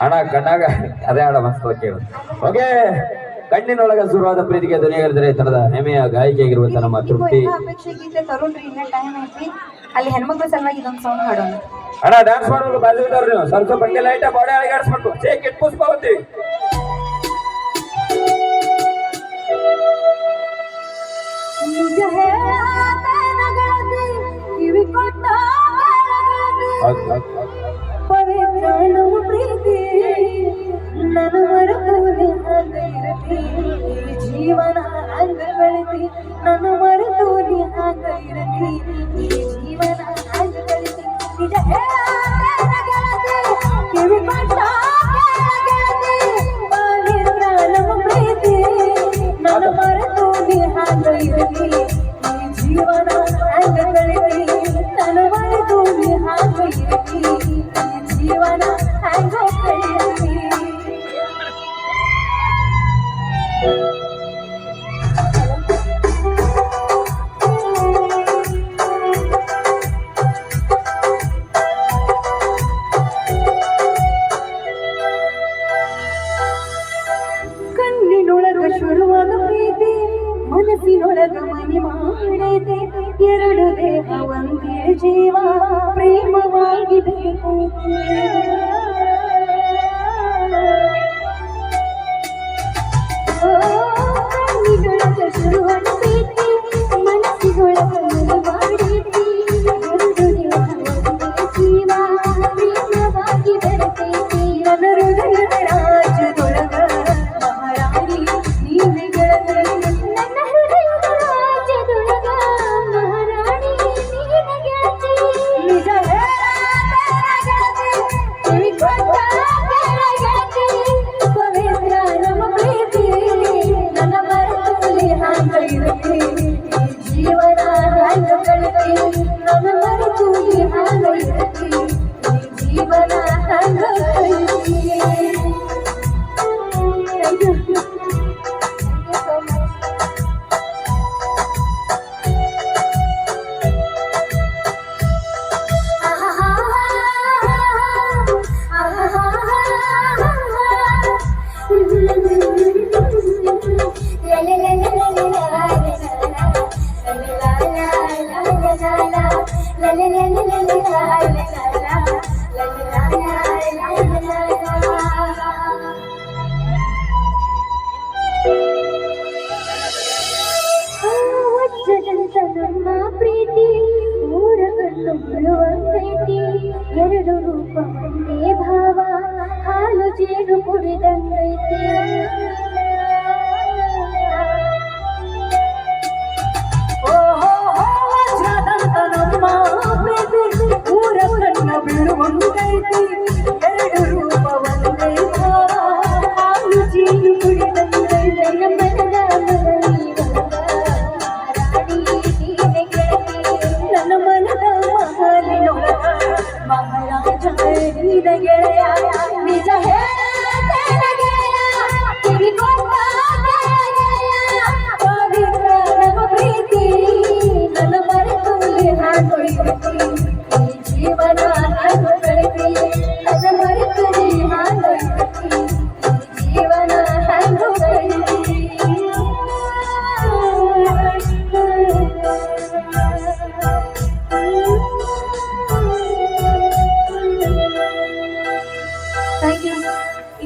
ಅಣ್ಣ ಕಣ್ಣಾಗ ಅದೇ ಹಾಡ ಮಸ್ತ್ ಕೇಳು. ಓಕೆ, ಕಣ್ಣಿನೊಳಗ ಶುರುವಾದ ಪ್ರೀತಿಗೆ ಧ್ವನಿಯಾಗಿದ್ರೆ ತರದ ಹೆಮ್ಮೆಯ ಗಾಯಕಿಯಾಗಿರುವಂತ ನಮ್ಮ ತೃಪ್ತಿ. ಅಲ್ಲಿ ಹೆಣ್ಮಕ್ಳ ಸಲುವಾಗಿ ಇದೊಂದು ಸಾಂಗ್ ಹಾಡೋಣ. ಅಣ್ಣ ಡ್ಯಾನ್ಸ್ ಮಾಡುವಾಗ ಬಾಜು ಇದ್ದವ್ರು ನೀವು ಸ್ವಲ್ಪ ಬಂಡೆ ಲೈಟ್ ಬಾಡಿ ಅಳಿಗಾಡಿಸ್ಬೇಕು. ಚೇಕ್ ಇಟ್ ಪುಷ್ಪಾವತಿ ಪ್ರೀತಿ ನನ್ನ ಮರೆತು ಇರತಿ ಜೀವನ ಹಂಗ ಗಳಿಸಿ ನನ್ನ ಮರೆತು ಹಂಗ ಇರತಿ ಈ ಜೀವನ ಹಂಗ ಗಳಿಸಿ ನಿಜ ಕಿವಿ ಕೊಟ್ಟ ನಮ್ಮ ಪ್ರೀತಿ ನನ್ನ ಮರೆತು ಹಂಗ ಇರತಿ ಈ ಜೀವನ ಹಂಗ ಗಳಿಸಿ ನನ್ನ ಮರೆತು ಹಂಗ ಇರತಿ ಜೀವನ ಹಂಗ ಕಳೆಯಲಿ. ಕಣ್ಣಿನೊಳಗ ಶುರುವಾದ ಪ್ರೀತಿ ಮನಸ್ಸಿನೊಳಗ ಮನೆ ಮಾಡೈತೆ ಎರಡು ದೇಹ ಒಂದೇ ಜೀವ ಪ್ರೇಮವಾಗಿ ಬೇಕೈತೆ ಕಣ್ಣಿನೊಳಗ ಶುರುವಾದ ಪ್ರೀತಿ ಮನಸ್ಸಿನೊಳಗ ಮನೆ ಮಾಡೈತೆ ಎರಡು ದೇಹ ಒಂದೇ ಜೀವ ಪ್ರೇಮವಾಗಿ ಬೆರೆತೈತೆ ನನ್ನ ಹೃದಯದ ರಾಜ್ಯದೊಳಗ ಮಹಾರಾಣಿ ನೀನೆ ಗೆಳತಿ ನನ್ನ ಹೃದಯದ ರಾಜ್ಯದೊಳಗ ಮಹಾರಾಣಿ ನೀನೆ ಗೆಳತಿ ನಿಜ ಗೆಳತಿ ಕಿವಿ ಕೊಟ್ಟ ಗೆಳತಿ ಪವಿತ್ರ ನಮ್ಮ ಪ್ರೀತಿ ನನ್ನ ಮರೆತಲ್ಲಿ ಹಂಗ ಇರತಿ ಈ ಜೀವನ ಹಂಗ ಗಳಿಸಿ ನನ್ನ ಮರೆತಲ್ಲಿ ಹಂಗ ಇರತಿ ಈ ಜೀವನ ಹಂಗ ಗಳಿಸಿ. ನಮ್ಮ ಪ್ರೀತಿ ಊರ ಕಣ್ಣು ಬಿಡುವಂತೈತಿ ಎರಡು ರೂಪ ಒಂದೇ ಭಾವ ಹಾಲು ಜೇನು ಕುಡಿದಂಗೈತಿ ನಮ್ಮ ಪ್ರೀತಿ ಊರ ಕಣ್ಣು ಬಿಡುವಂತೈತಿ ಎರಡು ರೂಪ ಒಂದೇ ಭಾವ ಹಾಲು ಜೇನು ಕುಡಿದಂಗೈತಿ ನಮ್ಮದ ನನ್ನ ಮನದ ಮಹಾಲಿನೊಳಗ ಮಹಾರಾಜ ಗೆಳೆಯ ನಿಜ ಕಿವಿ ಕೊಟ್ಟ ಪವಿತ್ರ ನಮ್ಮ ಪ್ರೀತಿ ನನ್ನ ಮರೆತು ಹಾಗು ಇರತಿ ಈ ಜೀವನ ಹಾಗು ಕಳಿಸಿ ನನ್ನ ಮರೆತು ಹಾಗು ಇರತಿ ಈ ಜೀವನ ಹಾಗು ಕಳಿಸಿ. Thank you.